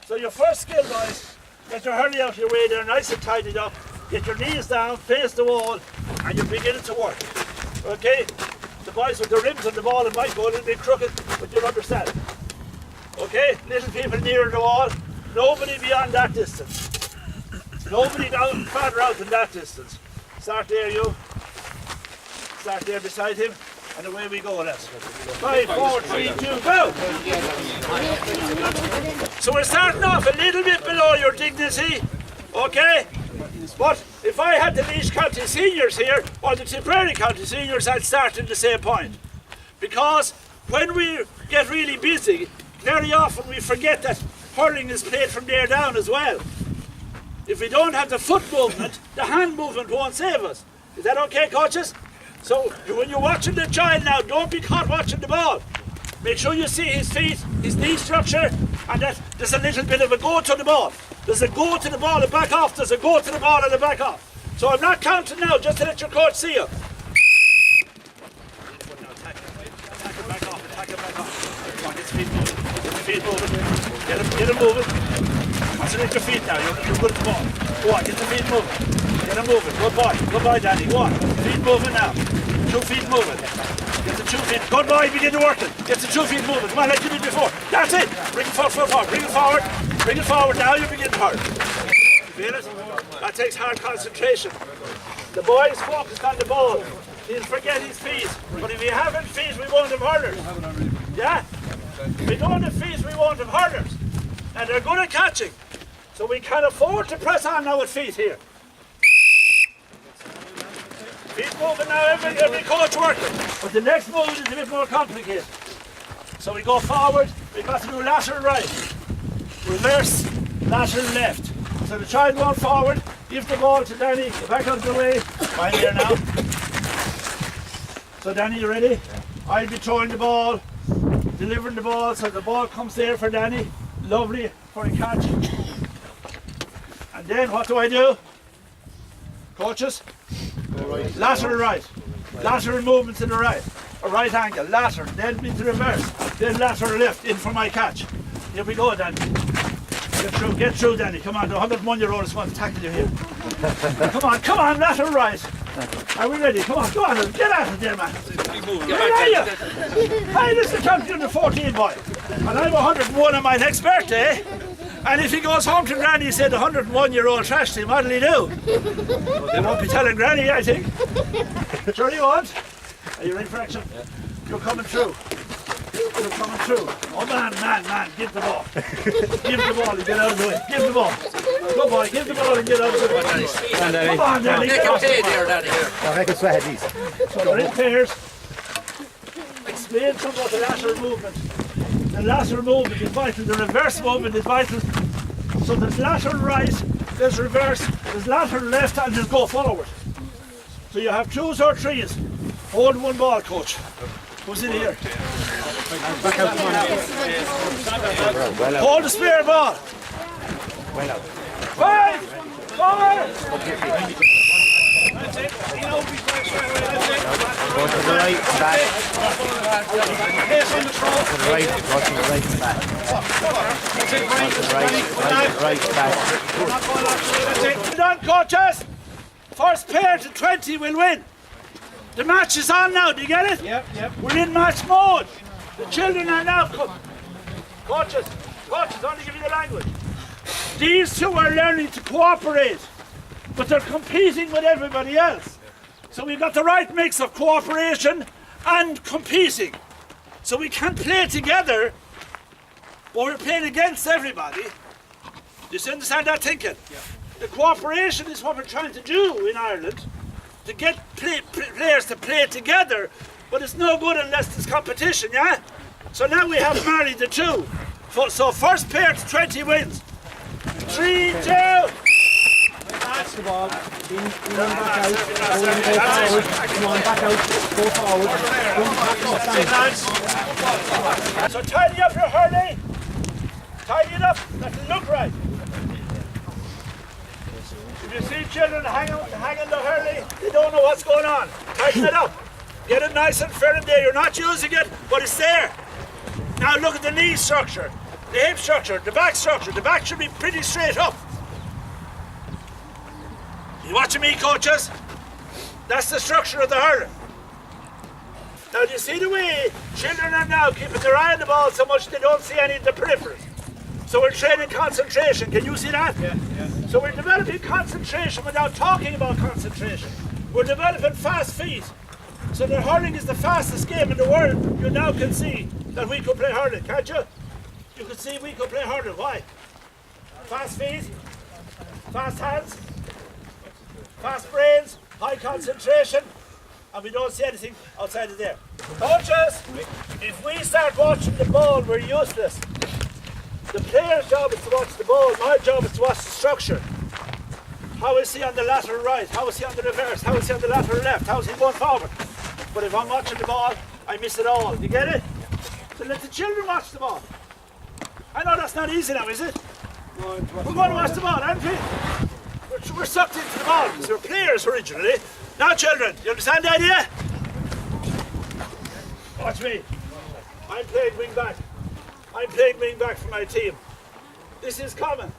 So your first skill, boys, get your hurley out of your way there, nice and tidied up. Get your knees down, face the wall, and you're beginning to work. Okay? The boys with the rims on the ball, it might go a little bit crooked, but you'll understand. Okay? Little people near the wall, nobody beyond that distance. Nobody down farther out than that distance. Start there, you. Start there beside him, and away we go, lads. 5, 4, 3, 2, go! So we're starting off a little bit below your dignity, okay? But if I had the Laois County Seniors here, or the Tipperary County Seniors, I'd start at the same point. Because when we get really busy, very often we forget that hurling is played from there down as well. If we don't have the foot movement, the hand movement won't save us. Is that okay, coaches? So when you're watching the child now, don't be caught watching the ball. Make sure you see his feet, his knee structure, and that there's a little bit of a go to the ball. There's a go to the ball and back off, there's a go to the ball and a back off. So I'm not counting now, just to let your coach see you. Attack him back off, attack him back off. Come on, get his feet moving, get his feet moving. Get him moving. Concentrate your feet now, you're good at the ball. Go on, get the feet moving. Get him moving, good boy Danny, go on. Feet moving now, 2 feet moving. Get the 2 feet, good boy, begin to work it. Get the 2 feet moving, come on, like you did before. That's it, bring it forward, bring it forward. Bring it forward now, you begin hard. You feel it? That takes hard concentration. The boy is focused on the ball. He'll forget his feet. But if we haven't feet, we won't have hurlers. Yeah? If we don't have feet, we won't have hurlers. And they're good at catching. So we can afford to press on now with feet here. Feet moving now, every coach working. But the next move is a bit more complicated. So we go forward, we've got to do lateral right. Reverse, lateral left. So the child going forward, give the ball to Danny, get back out of the way. Fine there now. So Danny, you ready? I'll be throwing the ball, delivering the ball, so the ball comes there for Danny. Lovely for a catch. And then what do I do? Coaches? Lateral right. Lateral movement to the right. A right angle, lateral, then into reverse. Then lateral left, in for my catch. Here we go, Danny. Get through, Danny. Come on, the 101-year-old is going to tackle you here. Come on, lateral right. Are we ready? Come on, get out of there, man. Where are you? Hey, this is the champion of 14, boy. And I'm 101 on my next birthday. And if he goes home to Granny and said the 101-year-old trashed him, what'll he do? Well, they won't be telling Granny, I think. Sure you won't? Are you ready for action? Yeah. You're coming through. You're coming through. Oh man, give the ball. Give the ball and get out of the way. Give the ball. Good boy, give the ball and get out of the way. Come on, Danny. Get out of the way. I can sweat these. So they're in pairs. Explain some about the lateral movement. The lateral movement is vital. The reverse movement is vital. So there's lateral right, there's reverse, there's lateral left, and there's go forward. So you have 2s or 3s. Hold one ball, coach. Who's in here? Hold the spare ball. 5, 4. Go to the right, back. Pace on the throw. To the right, go to the right, back. To the right, back. Done, coaches. First pair to 20 will win. The match is on now, do you get it? Yep. We're in match mode. The children are now coaches, only give you the language. These two are learning to cooperate, but they're competing with everybody else. So we've got the right mix of cooperation and competing. So we can play together, but we're playing against everybody. Do you understand that thinking? Yeah. The cooperation is what we're trying to do in Ireland, to get players to play together, but it's no good unless there's competition, yeah? So now we have married the two. So first pair to 20 wins. 3, 2. Pass the ball. In back out. Come on, back out. Go forward. So tidy up your hurley. Tidy it up. That'll look right. If you see children hanging the hurley, they don't know what's going on. Tighten it up. Get it nice and firm there. You're not using it, but it's there. Now look at the knee structure. The hip structure, the back structure. The back should be pretty straight up. You watching me, coaches? That's the structure of the hurler. Now, do you see the way children are now keeping their eye on the ball so much they don't see any of the peripherals? So we're training concentration. Can you see that? Yeah. So we're developing concentration without talking about concentration. We're developing fast feet. So the hurling is the fastest game in the world. You now can see that we could play hurling, can't you? You can see we could play hurling. Why? Fast feet, fast hands, fast brains, high concentration, and we don't see anything outside of there. Coaches, if we start watching the ball, we're useless. The player's job is to watch the ball. My job is to watch the structure. How is he on the lateral right? How is he on the reverse? How is he on the lateral left? How is he going forward? But if I'm watching the ball, I miss it all. You get it? So let the children watch the ball. I know that's not easy now, is it? We're going to watch the ball, aren't we? We're sucked into the ball because we're players originally. Now, children, you understand the idea? Watch me. I'm playing wing back. I'm playing wing back for my team. This is common.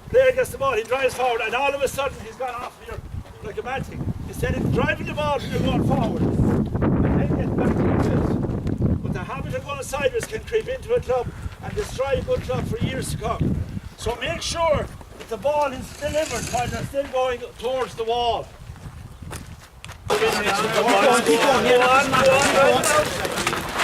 Player gets the ball, he drives forward, and all of a sudden he's gone off here like a mad thing. Instead of driving the ball, you're going forward. And then get back to your field. But the habit of going sideways can creep into a club and destroy a good club for years to come. So make sure that the ball is delivered while they're still going towards the wall.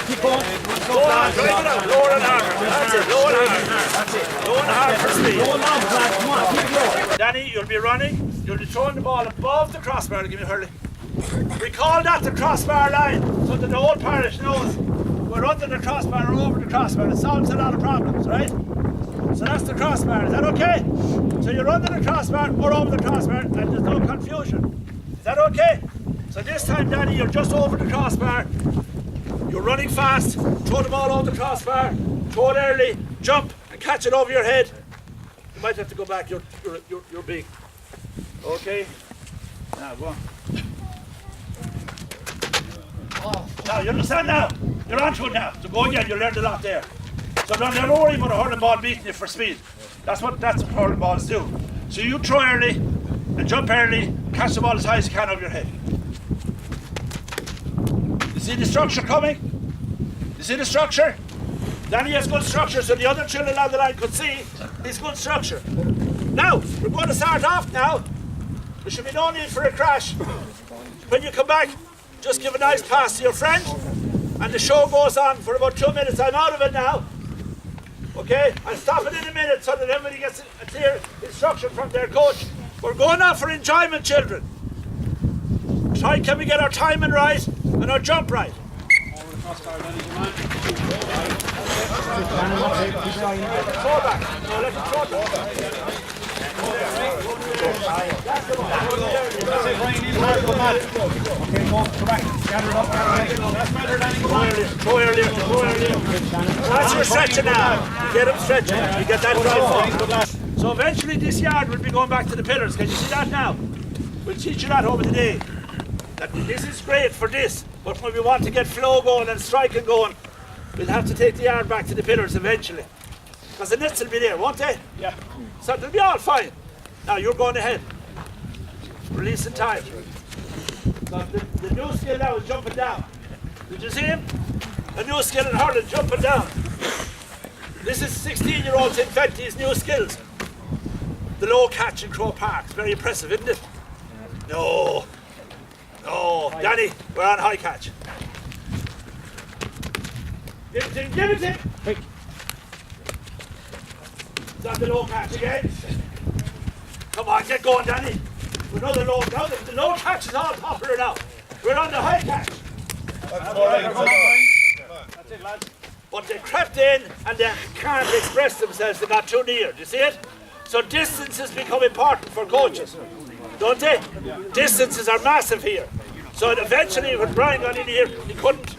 Keep going. Go on, drive it out, lower and harder. That's it, lower and harder. That's it. Lower and hard for speed. Come on, keep going. Danny, you'll be running, you'll be throwing the ball above the crossbar to give me a hurley. We call that the crossbar line, so that the whole parish knows we're under the crossbar or over the crossbar. It solves a lot of problems, right? So that's the crossbar, is that okay? So you're under the crossbar or over the crossbar and there's no confusion. Is that okay? So this time, Danny, you're just over the crossbar. You're running fast, throw the ball over the crossbar, throw it early, jump and catch it over your head. You might have to go back, you're big. Okay? Now, go on. Now, you understand now? You're onto it now. So go again, you learned a lot there. So don't worry about a hurling ball beating you for speed. That's what hurling balls do. So you throw early and jump early, catch the ball as high as you can over your head. You see the structure coming? You see the structure? Danny has good structure so the other children on the line could see his good structure. Now, we're going to start off now. There should be no need for a crash. When you come back, just give a nice pass to your friend and the show goes on for about 2 minutes. I'm out of it now. Okay? I'll stop it in a minute so that everybody gets a clear instruction from their coach. We're going out for enjoyment, children. Can we get our timing right and our jump right? Throw back. No, let him throw back. Okay, go back. Gather it up. Throw earlier. That's your stretching now. Get him stretching. You get that drive forward. So eventually this yard will be going back to the pillars. Can you see that now? We'll teach you that over the day. That this is great for this, but when we want to get flow going and striking going, we'll have to take the yard back to the pillars eventually. Because the nets will be there, won't they? Yeah. So they'll be all fine. Now you're going ahead. Releasing time. So the new skill now is jumping down. Did you see him? A new skill in hurling, jumping down. This is 16-year-olds invent these new skills. The low catch in Crow Park. It's very impressive, isn't it? No. No. Danny, we're on high catch. Give it in. Quick. Is that the low catch again? Come on, get going, Danny. We know the low. Now the low catch is all popular now. We're on the high catch. That's it, lads. But they crept in and they can't express themselves. They got too near. Do you see it? So distances become important for coaches, don't they? Yeah. Distances are massive here. So eventually, when Brian got in here, he couldn't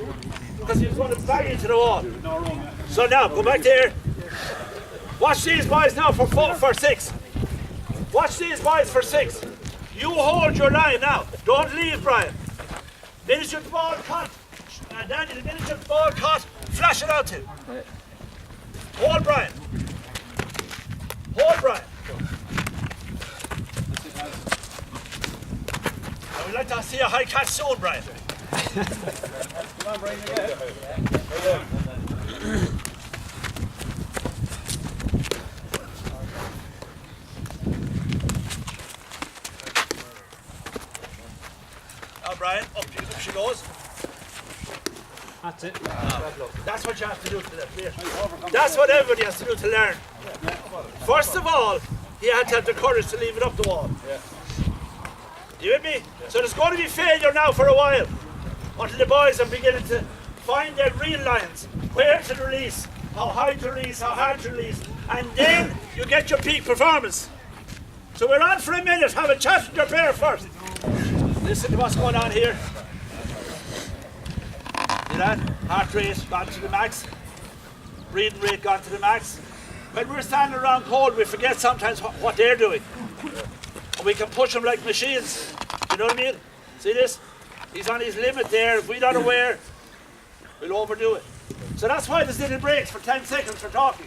because he was going to bang into the wall. So now, go back there. Watch these boys now for 6. Watch these boys for 6. You hold your line now. Don't leave, Brian. Minute your ball cut. Danny, the minute your ball cut, flash it out to him. Hold Brian. see a high catch soon, Brian. Come on, Brian, again. Now, Brian, up she goes. That's it. That's what you have to do to learn. That's what everybody has to do to learn. First of all, he had to have the courage to leave it up the wall. You with me? So there's going to be failure now for a while until the boys are beginning to find their real lines. Where to release, how high to release, how hard to release, and then you get your peak performance. So we're on for a minute. Have a chat with your pair first. Listen to what's going on here. See that? Heart rate gone to the max. Breathing rate gone to the max. When we're standing around cold, we forget sometimes what they're doing. And we can push them like machines. You know what I mean? See this? He's on his limit there. If we're not aware, we'll overdo it. So that's why there's little breaks for 10 seconds for talking.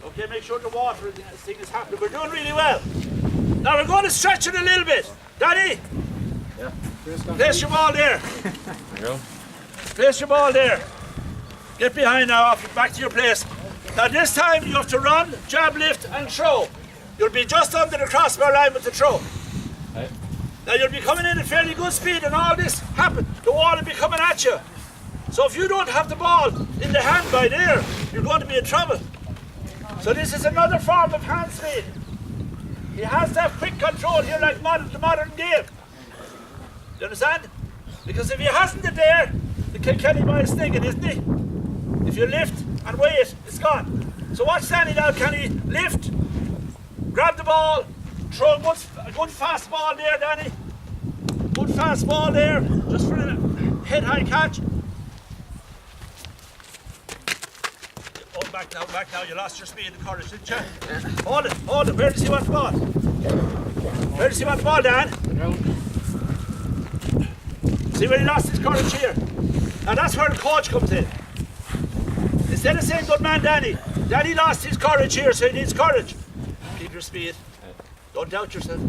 Okay, make sure the water thing is happening. We're doing really well. Now we're going to stretch it a little bit. Danny? Yeah. Place your ball there. There you go. Place your ball there. Get behind now, back to your place. Now this time you have to run, jab, lift and throw. You'll be just under the crossbar line with the throw. Right. Now you'll be coming in at fairly good speed and all this happen. The wall will be coming at you. So if you don't have the ball in the hand by there, you're going to be in trouble. So this is another form of hand speed. He has to have quick control here like the modern game. You understand? Because if he hasn't it there, the Kilkenny boy is thinking, isn't he? If you lift and wait, it's gone. So watch Danny now, can he lift, grab the ball, throw a good fast ball there, Danny. Good fast ball there, just for a head-high catch. Oh, back now, you lost your speed and courage, didn't you? Yeah. Hold it, where does he want the ball? Where does he want the ball, Dan? See where he lost his courage here? Now that's where the coach comes in. Instead of saying, good man, Danny lost his courage here, so he needs courage. Keep your speed. Don't doubt yourself.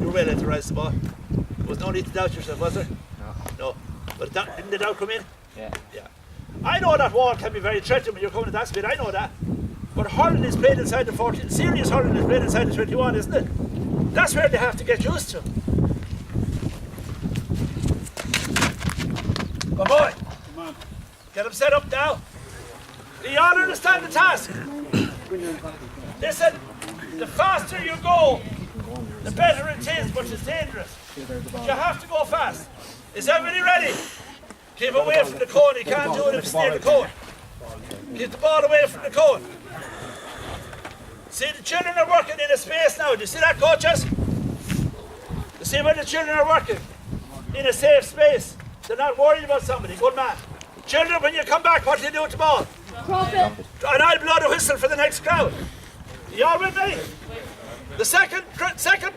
You're well to rise the ball. There was no need to doubt yourself, was there? No. But didn't the doubt come in? Yeah. I know that wall can be very threatening when you're coming at that speed, I know that. But hurling is played inside the 14, serious hurling is played inside the 21, isn't it? That's where they have to get used to. Good boy. Come on. Get him set up now. Do you all understand the task? Listen, the faster you go, the better it is, but it's dangerous. You have to go fast. Is everybody ready? Keep away from the cone. You can't do it if it's near the cone. Keep the ball away from the cone. See, the children are working in a space now. Do you see that, coaches? You see where the children are working? In a safe space. They're not worried about somebody. Good man. Children, when you come back, what do you do with the ball? Drop it. And I'll blow the whistle for the next crowd. You all with me? The second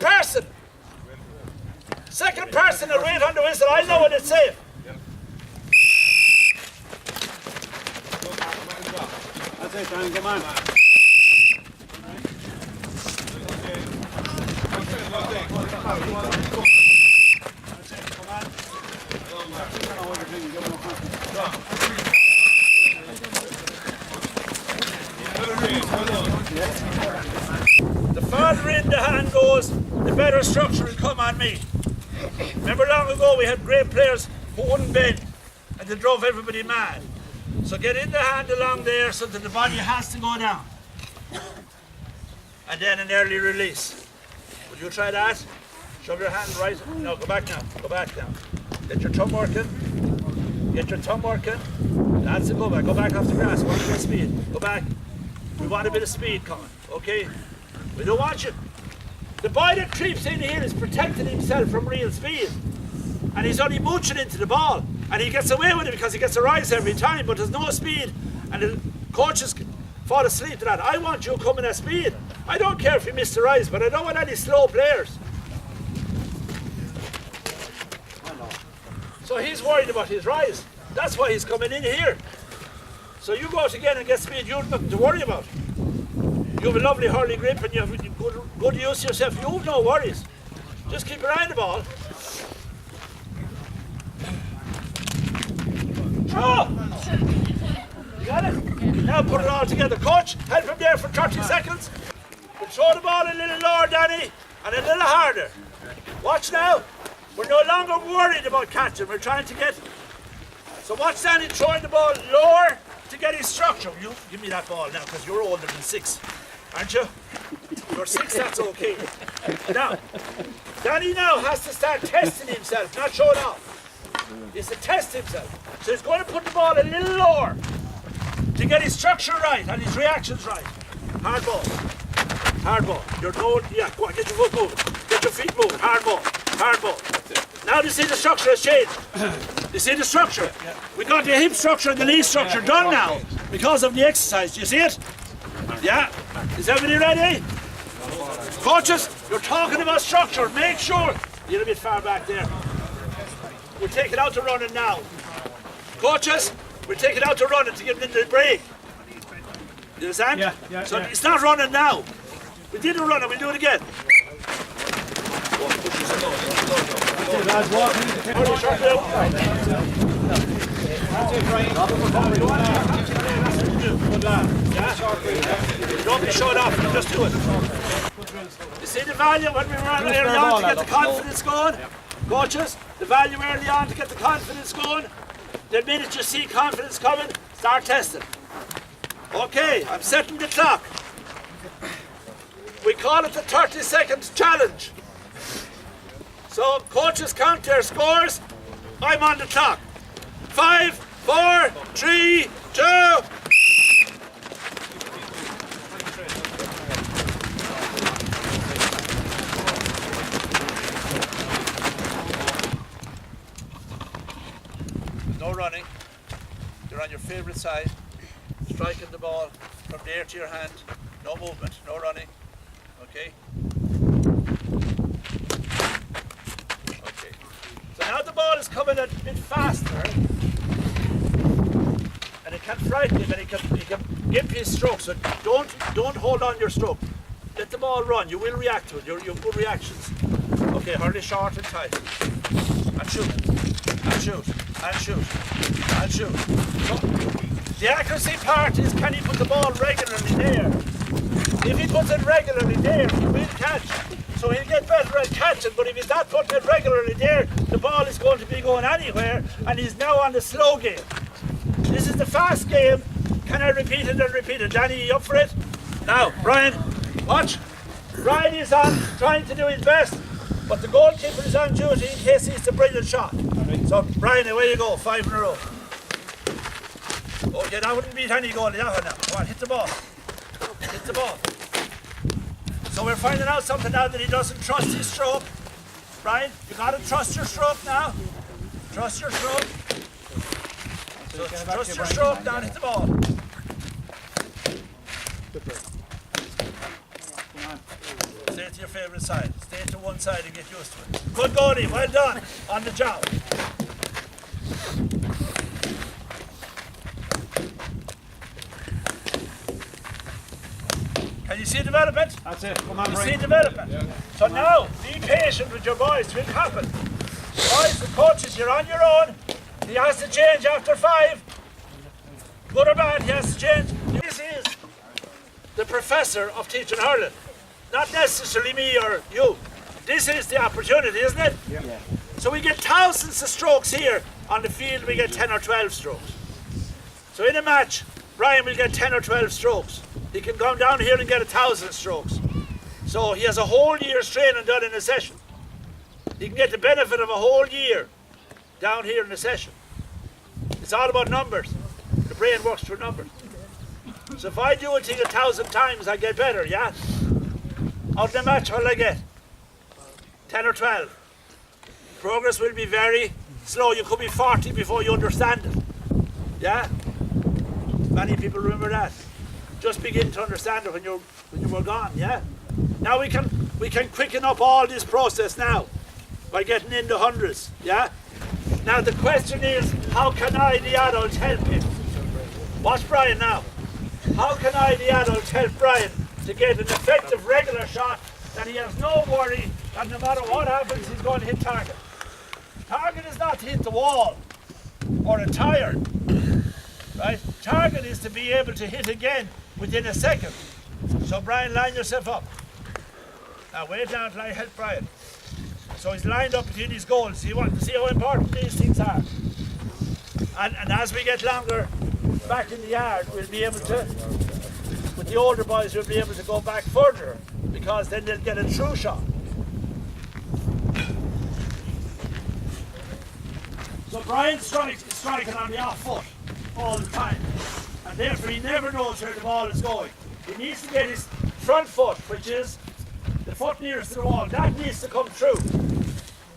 person will wait on the whistle. I know when it's safe. That's it, Dan, come on. The farther in the hand goes, the better structure will come on me. Remember long ago we had great players who wouldn't bend and they drove everybody mad. So get in the hand along there so that the body has to go down. And then an early release. Would you try that? Shove your hand right. No, go back now. Go back now. Get your thumb working. Get your thumb working. That's it. Go back. Go back off the grass. We want a bit of speed. Go back. We want a bit of speed coming. Okay? We don't want you. The boy that creeps in here is protecting himself from real speed. And he's only mooching into the ball. And he gets away with it because he gets a rise every time, but there's no speed. And the coaches fall asleep to that. I want you coming at speed. I don't care if you miss the rise, but I don't want any slow players. So he's worried about his rise. That's why he's coming in here. So you go out again and get speed, you have nothing to worry about. You have a lovely hurley grip and you have good use of yourself. You have no worries. Just keep your eye on the ball. Throw! You got it? Now put it all together. Coach, help him there for 30 seconds. We'll throw the ball a little lower, Danny, and a little harder. Watch now. We're no longer worried about catching. We're trying to get... So watch Danny throwing the ball lower to get his structure. You give me that ball now, because you're older than 6, aren't you? You're 6, that's okay. Now, Danny now has to start testing himself, not showing off. He has to test himself. So he's going to put the ball a little lower to get his structure right and his reactions right. Hard ball. Hard ball. You're no, yeah, go on, get your foot moving. Get your feet moving. Hard ball. Hard ball. Now you see the structure has changed. You see the structure? We got the hip structure and the knee structure done now because of the exercise. Do you see it? Yeah. Is everybody ready? Coaches, you're talking about structure. Make sure you're a bit far back there. We'll take it out to running now. Coaches, we'll take it out to running to give them the break. You understand? Yeah, so it's not running now. We did a running, we'll do it again. Don't be showing off, just do it. You see the value when we run early on to get the confidence going? Coaches, the value early on to get the confidence going. The minute you see confidence coming, start testing. Okay, I'm setting the clock. We call it the 30-second challenge. So coaches count their scores. I'm on the clock. 5, 4, 3, 2. No running. You're on your favourite side. Striking the ball from there to your hand. No movement, no running. Okay? Okay. So now the ball is coming a bit faster. And it can frighten him and it can give his stroke. So don't hold on your stroke. Let the ball run. You will react to it. Your good reactions. Okay, hurl it short and tight. And shoot. And shoot. And shoot. And shoot. So, the accuracy part is, can he put the ball regularly there? If he puts it regularly there, he will catch. So he'll get better at catching, but if he's not putting it regularly there, the ball is going to be going anywhere, and he's now on the slow game. This is the fast game. Can I repeat it and repeat it? Danny, you up for it? Now, Brian, watch. Brian is on, trying to do his best, but the goalkeeper is on duty in case he's a brilliant shot. So, Brian, away you go, 5 in a row. Okay, that wouldn't beat any goalie, that one now. Come on, hit the ball. Hit the ball. So we're finding out something now that he doesn't trust his stroke. Brian, you got to trust your stroke now. Trust your stroke. So trust your stroke now, hit the ball. Stay to your favourite side. Stay to one side and get used to it. Good goalie, well done. On the job. Can you see development? That's it. Come on, You Brian. see development? Yeah. So now, be patient with your boys. It will happen. Boys, the coaches, you're on your own. He has to change after 5. Good or bad, he has to change. This is the professor of teaching hurling. Not necessarily me or you. This is the opportunity, isn't it? Yeah. So we get thousands of strokes here. On the field, we get 10 or 12 strokes. So in a match, Brian will get 10 or 12 strokes. He can come down here and get 1,000 strokes. So he has a whole year's training done in a session. He can get the benefit of a whole year down here in a session. It's all about numbers. The brain works through numbers. So if I do a thing 1,000 times, I get better, yeah? Out in the match, what will I get? 10 or 12. Progress will be very slow. You could be 40 before you understand it. Yeah? Many people remember that. Just begin to understand it when you were gone, yeah? Now we can quicken up all this process now by getting in the hundreds, yeah? Now the question is, how can I, the adult, help him? Watch Brian now. How can I, the adult, help Brian to get an effective regular shot that he has no worry that no matter what happens, he's going to hit target? Target is not to hit the wall. or a tire. Right? Target is to be able to hit again within a second. So Brian, line yourself up. Now wait down till I help Brian. So he's lined up between his goals. You want to see how important these things are. And as we get longer back in the yard, we'll be able to, with the older boys, we'll be able to go back further because then they'll get a true shot. So Brian's striking on the off foot all the time, and therefore he never knows where the ball is going. He needs to get his front foot, which is the foot nearest to the wall, that needs to come through.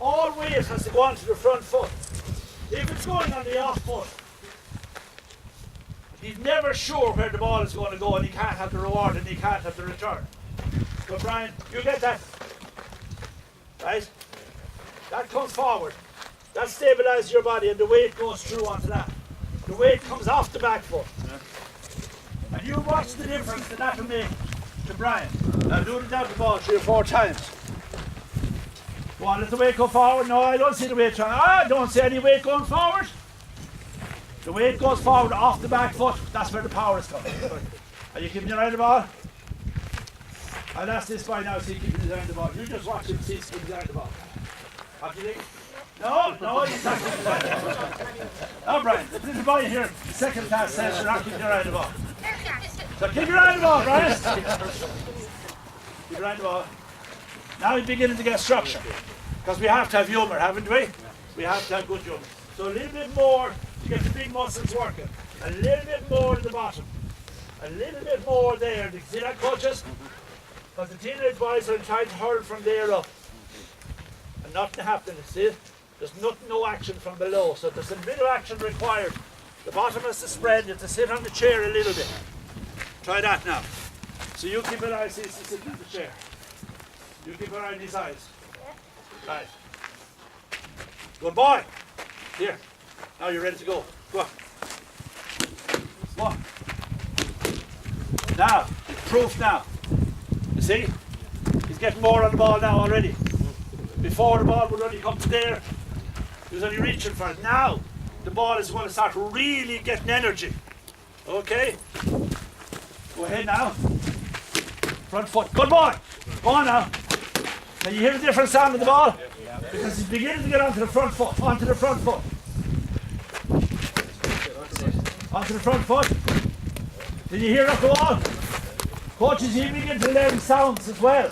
All weight has to go onto the front foot. If it's going on the off foot, he's never sure where the ball is going to go, and he can't have the reward and he can't have the return. So Brian, you get that, right? That comes forward. That stabilizes your body and the weight goes through onto that. The weight comes off the back foot. And you watch the difference that will make to Brian. Now do it down the ball 3 or 4 times. Go on, let the weight go forward. No, I don't see the weight. I don't see any weight going forward. The weight goes forward off the back foot. That's where the power is coming. Are you keeping your eye on the ball? I'll ask this boy now, see if he keeping his eye on the ball. You just watch him, see if he's eye on the ball. What do you think? No, he's not keeping his eye on the ball. Now, Brian, the little boy here, second class says you're not keeping your eye on the ball. So keep your eye on the ball, Brian. Keep your eye on the ball. Now we're beginning to get structure. Because we have to have humour, haven't we? We have to have good humour. So a little bit more to get the big muscles working. A little bit more at the bottom. A little bit more there. Do you see that, coaches? Because the teenage boys are trying to hurl from there up. And nothing happening, see? There's no action from below. So there's a bit of action required. The bottom has to spread. You have to sit on the chair a little bit. Try that now. So you keep an eye, see, sitting on the chair. You keep an eye on his eyes. Right. Good boy. Here. Now you're ready to go. Go on. Go on. Now, it's proof now. You see? He's getting more on the ball now already. Before the ball would only come to there, he was only reaching for it. Now, the ball is going to start really getting energy. Okay? Go ahead now. Front foot. Good boy. Go on now. Can you hear the different sound of the ball? Because he's beginning to get onto the front foot. Onto the front foot. Onto the front foot. Did you hear up the wall? Coaches, you begin to learn sounds as well.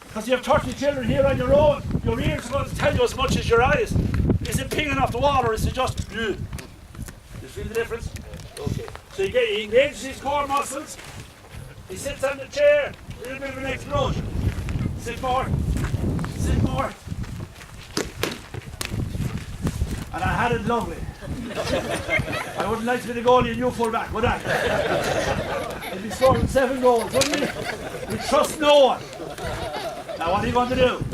Because you have 30 children here on your own. Your ears are going to tell you as much as your eyes. Is it pinging off the wall or is it just... Do you feel the difference? Okay. So he engages his core muscles. He sits on the chair. A little bit of an explosion. Sit more. Sit more. And I had it lovely. I wouldn't like to be the goalie and you full back, would I? He'd be scoring 7 goals, wouldn't he? We trust no one. Now what are you going to do?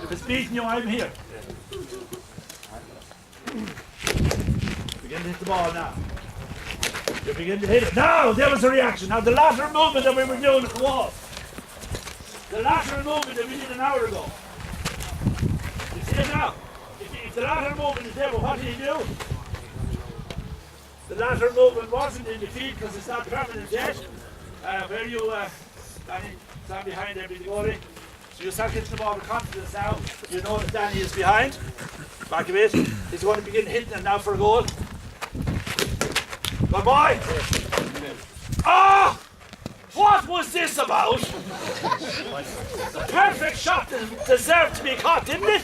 If it's beating you, I'm here. Begin to hit the ball now. You begin to hit it. Now, there was a reaction. Now the lateral movement that we were doing at the wall. The lateral movement that we did an hour ago. You see it now? If the lateral movement is there, well, what do you do? The lateral movement wasn't in the feet because it's not permanent yet. Where you stand behind every goalie. So you start hitting the ball with confidence now. You know that Danny is behind. Back a bit. He's going to begin hitting it now for a goal. Good boy! Ah! What was this about? The perfect shot deserved to be caught, didn't it?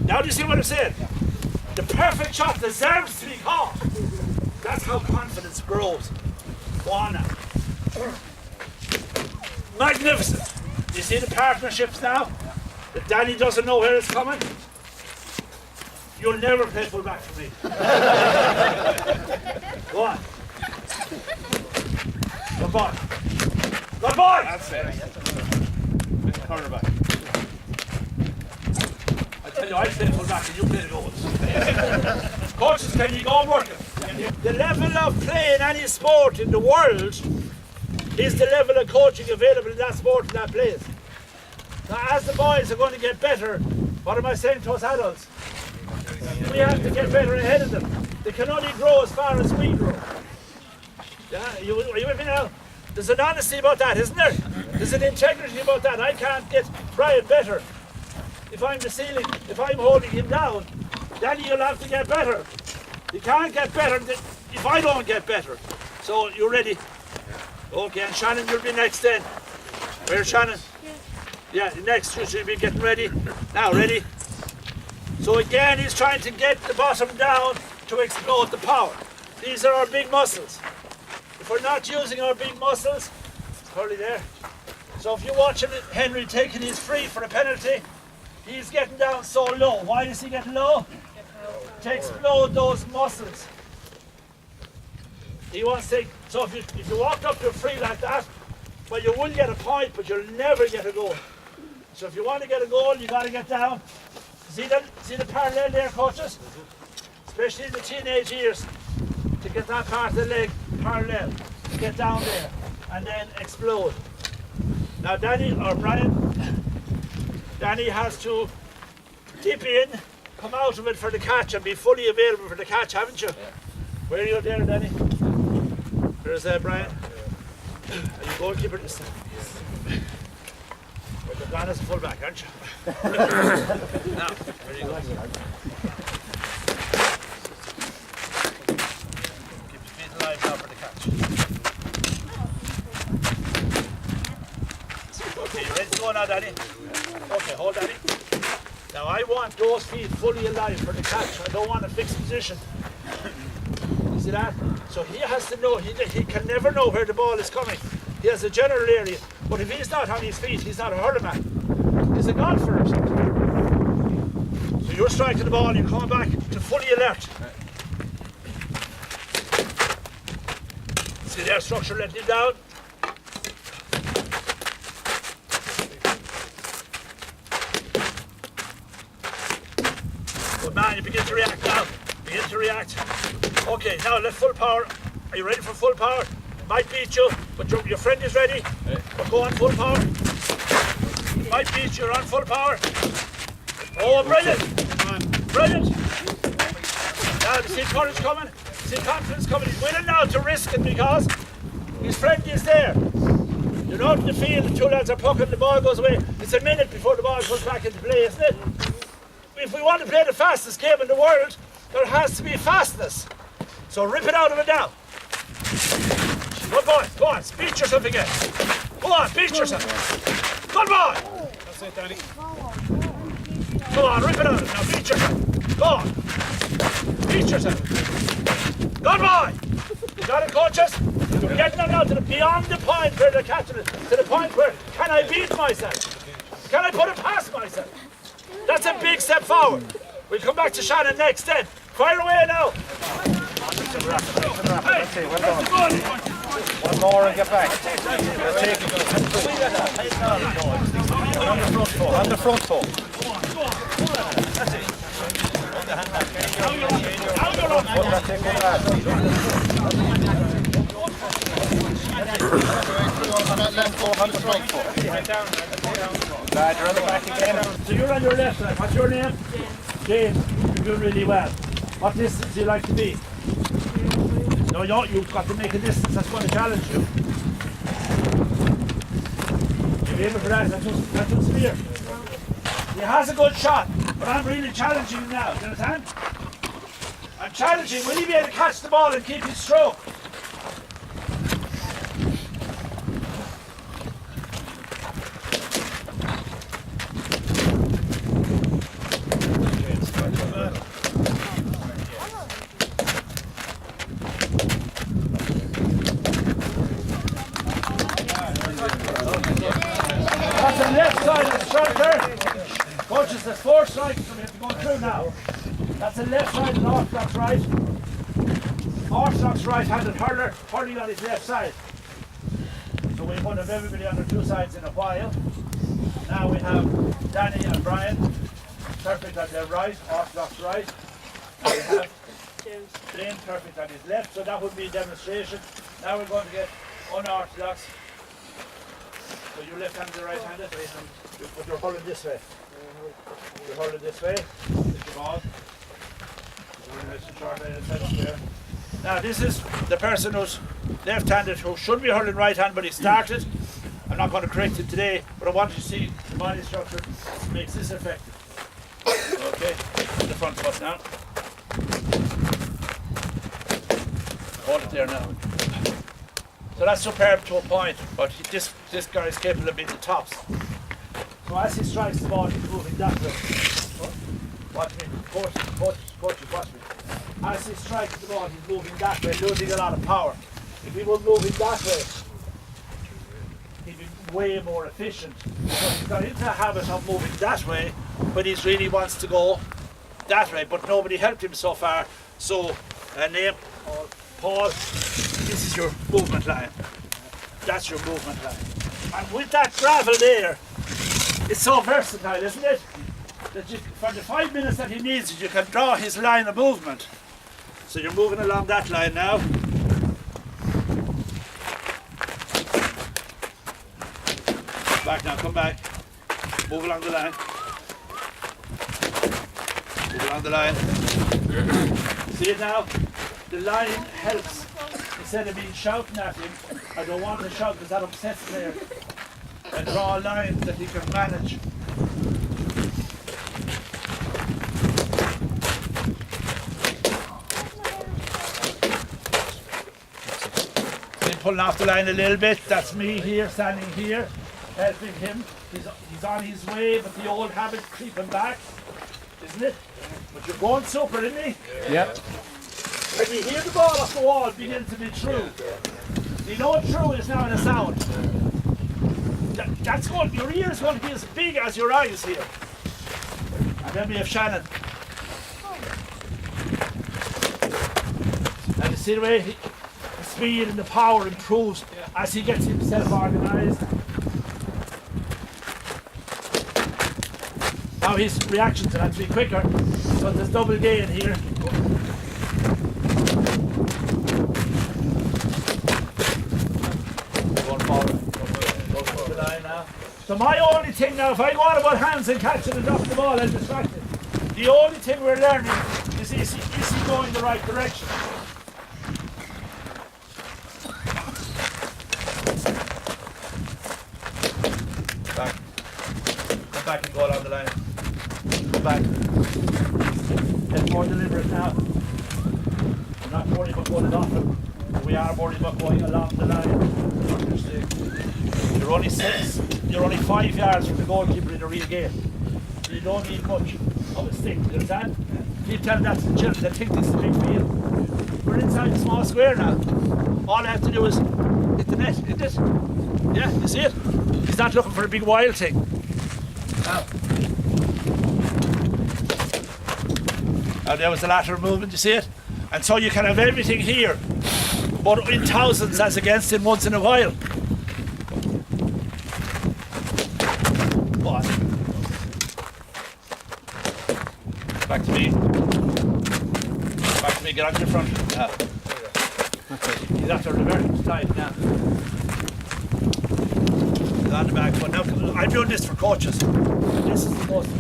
Now do you see what I'm saying? The perfect shot deserves to be caught. That's how confidence grows. Go on now. Magnificent. You see the partnerships now? That Danny doesn't know where it's coming? You'll never play full back for me. Go on. Good boy. Good boy! That's it. Cornerback. I tell you, I play full back and you play the goals. Coaches, can you go and work it? The level of play in any sport in the world is the level of coaching available in that sport in that place. Now, as the boys are going to get better, what am I saying to us adults? We have to get better ahead of them. They can only grow as far as we grow. Yeah, are you with me now? There's an honesty about that, isn't there? There's an integrity about that. I can't get Brian better. If I'm the ceiling, if I'm holding him down, then you'll have to get better. You can't get better if I don't get better. So, you ready? Okay, and Shannon, you'll be next then. Where's Shannon? Yeah, next, you should be getting ready. Now, ready? So again, he's trying to get the bottom down to explode the power. These are our big muscles. If we're not using our big muscles, it's curly there. So if you watch him, Henry taking his free for a penalty, he's getting down so low. Why is he getting low? To explode those muscles. He wants to, so if you walk up to a free like that, well, you will get a point, but you'll never get a goal. So if you want to get a goal, you got to get down. See the parallel there, coaches? Especially in the teenage years, to get that part of the leg parallel, to get down there, and then explode. Now Danny, or Brian, Danny has to dip in, come out of it for the catch, and be fully available for the catch, haven't you? Yeah. Where are you there, Danny? There's Brian. Are you goalkeeper this time? Yeah. Well, you're gone as a full-back, aren't you? Now, where you go? Keep your feet alive now for the catch. Okay, you ready to go now, Danny? Okay, hold Danny. Now I want those feet fully alive for the catch. I don't want a fixed position. You see that? So he has to know, he can never know where the ball is coming. He has a general area, but if he's not on his feet, he's not a hurlerman. He's a golfer or something. So you're striking the ball, you're coming back to fully alert. See their structure letting him down. Good man, you begin to react now. Begin to react. Okay, now let full power. Are you ready for full power? Might beat you, but your friend is ready. But go on full power. Might beat you, you're on full power. Oh, brilliant! Brilliant! Now, you see courage coming? See confidence coming? He's willing now to risk it because his friend is there. You're out in the field, the two lads are pucking, the ball goes away. It's a minute before the ball comes back into play, isn't it? If we want to play the fastest game in the world, there has to be fastness. So rip it out of it now. Good boy, go on, beat yourself again. Go on, beat yourself. Good boy. That's it, Danny. Go on, rip it out of it now, beat yourself. Go on. Beat yourself. Good boy. You got it, coaches? You're getting them now to beyond the point where they're catching it, to the point where, can I beat myself? Can I put it past myself? That's a big step forward. We'll come back to Shannon next then. Fire away now. That's it, well done. One more and get back. Let's take it. On the front foot. That's it. Lad, you're on the back again. So you're on your left side. What's your name? James. You're doing really well. What distance do you like to be? No, you've got to make a distance that's going to challenge you. You're able for that? That's what's clear. He has a good shot, but I'm really challenging him now. Do you understand? I'm challenging. Will he be able to catch the ball and keep his stroke? That's the left side of the striker. Coaches, there's 4 strikes, so we have to go through now. That's the left side of the orthodox right. Orthodox right-handed hurler, hurling on his left side. So we won't have everybody on their 2 sides in a while. Now we have Danny and Brian, perfect on their right, orthodox right. Now we have James, perfect on his left, so that would be a demonstration. Now we're going to get unorthodox. So you're left-handed or right-handed, but you're hurling this way. You're hurling this way, with the ball. Now this is the person who's left-handed who should be hurling right-hand, but he started. I'm not going to correct it today, but I want you to see the body structure makes this effective. Okay, the front foot now. Hold it there now. So that's superb to a point, but this guy is capable of being the tops. So as he strikes the ball, he's moving that way. Watch me, coach, watch me. As he strikes the ball, he's moving that way, losing a lot of power. If he was moving that way, he'd be way more efficient. So he's got into a habit of moving that way, but he really wants to go that way, but nobody helped him so far. So, name, Paul, this is your movement line. That's your movement line. And with that gravel there, it's so versatile, isn't it? That you, for the 5 minutes that he needs it, you can draw his line of movement. So you're moving along that line now. Back now, come back. Move along the line. Move along the line. See it now? The line helps. Instead of being shouting at him, I don't want to shout because that upsets the player. And draw a line that he can manage. Pulling off the line a little bit. That's me here, standing here, helping him. He's on his way, but the old habit creeping back, isn't it? But you're going super, isn't he? Yeah. When you hear the ball off the wall begin to be true, you know true is now in a sound. That's going. Your ear is going to be as big as your eyes here. And then we have Shannon. And you see the way the speed and the power improves as he gets himself organised. Now his reactions will have to be quicker, so there's double gain here. Going forward. Go for the line now. So my only thing now, if I go on about hands and catching and dropping the ball, I'm distracted. The only thing we're learning is he going the right direction? Back. Come back and go along the line. Come back. Get more deliberate now. We're not worried about going often. We are worried about going along the line. You're only 6. You're only 5 yards from the goalkeeper in a real game. You don't need much of a stick. You understand? Keep telling that to the children that think this is a big field. We're inside the small square now. All I have to do is hit the net, isn't it? Yeah, you see it? He's not looking for a big wild thing. Now there was the lateral movement, you see it? And so you can have everything here, but in thousands as against in once in a while. What? Back to me. Back to me, get on your front. He's after reverting tight now. He's on the back, but now I'm doing this for coaches. This is the most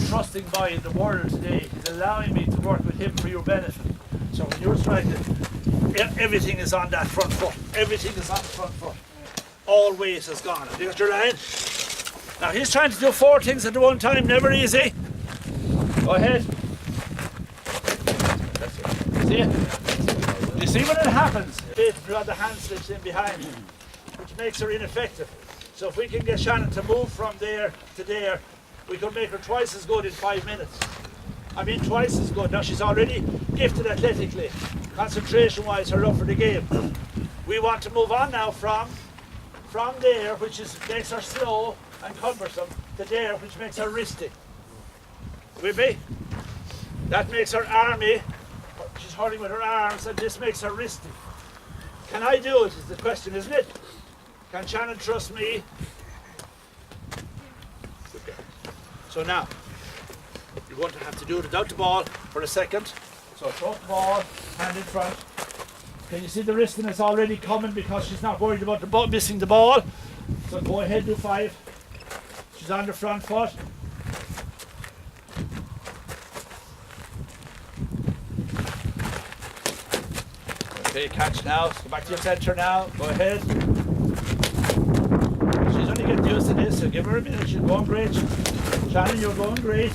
trusting boy in the world today. He's allowing me to work with him for your benefit. So when you're striking, everything is on that front foot. Everything is on the front foot. All weight has gone. Have you got your line? Now he's trying to do 4 things at one time, never easy. Go ahead. See it? You see when it happens? The hand slips in behind, which makes her ineffective. So if we can get Shannon to move from there to there, we could make her twice as good in 5 minutes. I mean twice as good. Now she's already gifted athletically. Concentration-wise, her up for the game. We want to move on now from there, which makes her slow and cumbersome, to there, which makes her wristy. With me? That makes her army. She's hurling with her arms, and this makes her wristy. Can I do it, is the question, isn't it? Can Shannon trust me? Okay. So now, you're going to have to do it without the ball for a second. So throw the ball, hand in front. Can you see the wristiness already coming because she's not worried about the ball, missing the ball? So go ahead, do 5. She's on the front foot. Okay, catch now. Go back to your centre now. Go ahead. She's only getting used to this, so give her a minute. She's going great. Shannon, you're going great.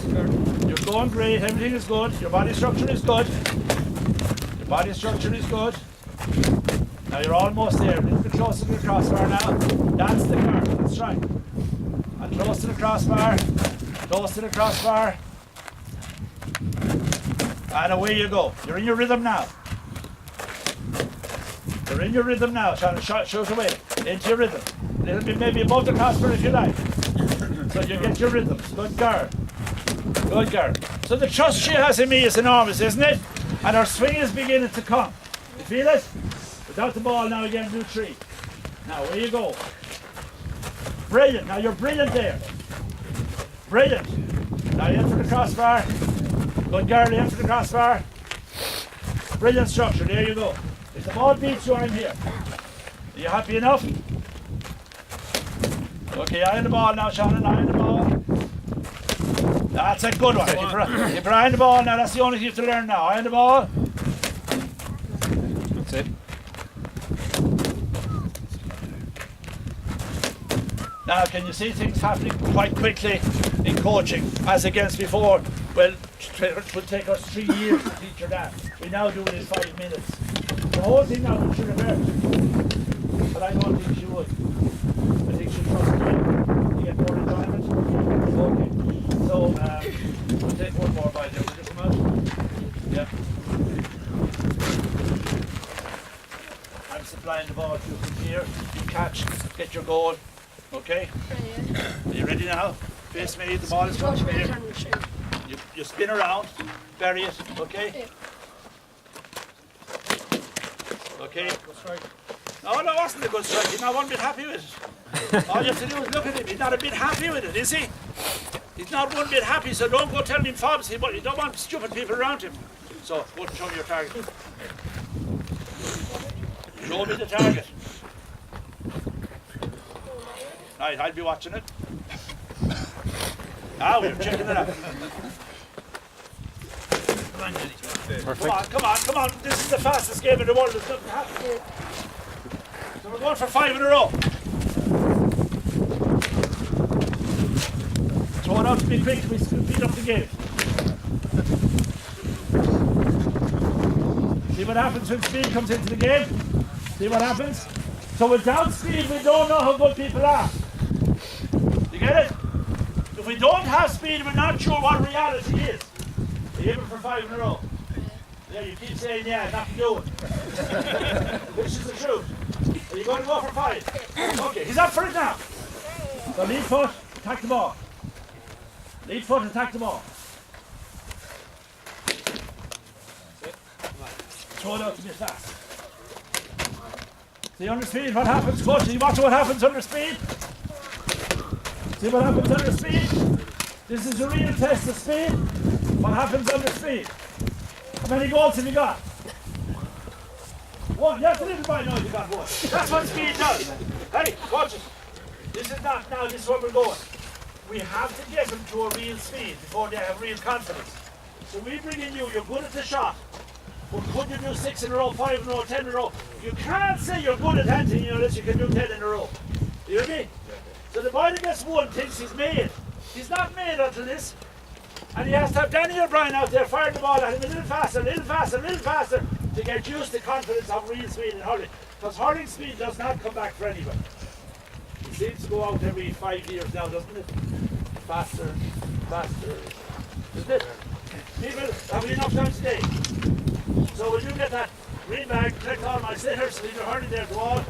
You're going great. Everything is good. Your body structure is good. Your body structure is good. Now you're almost there. A little bit closer to the crossbar now. That's the car. That's right. And close to the crossbar. Close to the crossbar. And away you go. You're in your rhythm now. You're in your rhythm now. Shannon, shoot away. Into your rhythm. A little bit maybe above the crossbar if you like. So you get your rhythms. Good girl. Good girl. So the trust she has in me is enormous, isn't it? And her swing is beginning to come. You feel it? Without the ball now again, do 3. Now where you go. Brilliant. Now you're brilliant there. Brilliant. Now in for the crossbar. Good girl, in for the crossbar. Brilliant structure. There you go. If the ball beats you, I'm here. Are you happy enough? Okay, eye on the ball now, Shannon, eye on the ball. That's a good one. Keep your eye on the ball now, that's the only thing you have to learn now. Eye on the ball. That's it. Now, can you see things happening quite quickly in coaching, as against before? Well, it would take us 3 years to teach her that. We now do it in 5 minutes. The whole thing now should have learned. But I don't think she would. I think she trusts me to get more enjoyment. Okay. So, we'll take one more by there. Will you come out? Yeah. I'm supplying the ball to you from here. You catch, get your goal. Okay? Are you ready now? Face me, the ball is coming from here. You spin around, bury it, okay? Okay. No, it wasn't a good strike. He's not one bit happy with it. All you have to do is look at him. He's not a bit happy with it, is he? He's not one bit happy, so don't go telling him fobs. You don't want stupid people around him. So, go and show me your target. Show me the target. Right, I'll be watching it. Now we're checking it out. Perfect. Come on. This is the fastest game in the world. There's nothing happening. So we're going for 5 in a row. Throw it out to be quick. We speed up the game. See what happens when speed comes into the game? See what happens? So without speed, we don't know how good people are. You get it? If we don't have speed, we're not sure what reality is. Are you aiming for 5 in a row? Yeah, you keep saying, yeah, nothing doing. Which is the truth? Are you going to go for 5? Okay, he's up for it now. So lead foot, attack the ball. Lead foot, attack the ball. Throw it out to me fast. See under speed, what happens, coach? You watch what happens under speed? See what happens under speed? This is a real test of speed. What happens under speed? How many goals have you got? 1. Yes, a little boy knows you got 1. That's what speed does. Hey, watch it. This is not now, this is where we're going. We have to get them to a real speed before they have real confidence. So we bring in you're good at the shot. But could you do 6 in a row, 5 in a row, 10 in a row? You can't say you're good at anything unless you can do 10 in a row. You hear me? So the boy that gets 1 thinks he's made. He's not made until this. And he has to have Danny O'Brien out there firing the ball at him a little faster, to get used to confidence of real speed in hurling. Because hurling speed does not come back for anybody. It seems to go out every 5 years now, doesn't it? Faster, isn't it? People, have we enough time today? So will you get that green bag, collect all my sitters, leave your hurling there to all.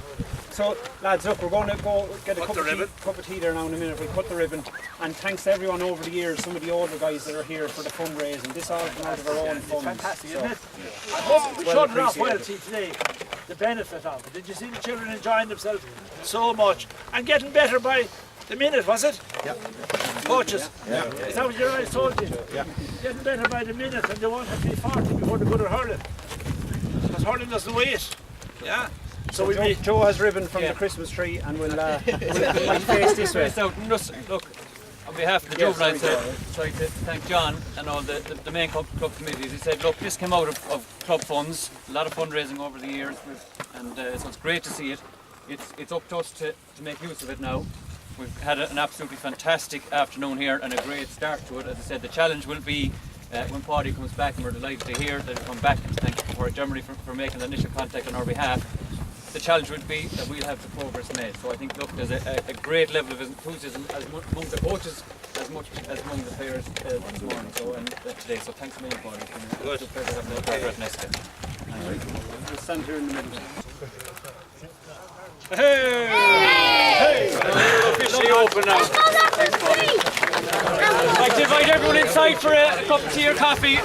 So, lads, look, we're going to go get a cup of tea there now in a minute. We'll cut the ribbon. And thanks to everyone over the years, some of the older guys that are here for the fundraising. This all come out of our own funds. Fantastic, isn't it? I hope we showed it off well today, the benefit of it. Did you see the children enjoying themselves so much? And getting better by the minute, was it? Yeah. Coaches? Yeah. Is that what your guys told you? Yeah. Getting better by the minute, and they won't have to be 40 before they're good at hurling. Because hurling doesn't wait. Yeah? So Joe has ribbon from the Christmas tree, and we'll face this way. So, look, on behalf of the juvenile side, I'd like to thank John and all the main club committees. He said, look, this came out of club funds, a lot of fundraising over the years, and so it's great to see it. It's up to us to make use of it now. We've had an absolutely fantastic afternoon here and a great start to it. As I said, the challenge will be when Paudie comes back, and we're delighted to hear that he'll come back, and thank Paudie Germany for making the initial contact on our behalf. The challenge would be that we'll have the progress made. So I think, look, there's a great level of enthusiasm among the coaches as much as among the players this morning. So and today. So thanks a million, Paudie. It's been a pleasure having the progress next day. We'll stand here in the middle. Hey! Hey! Officially open now. Thanks, Paudie. I'd like to invite everyone inside for a cup of tea or coffee.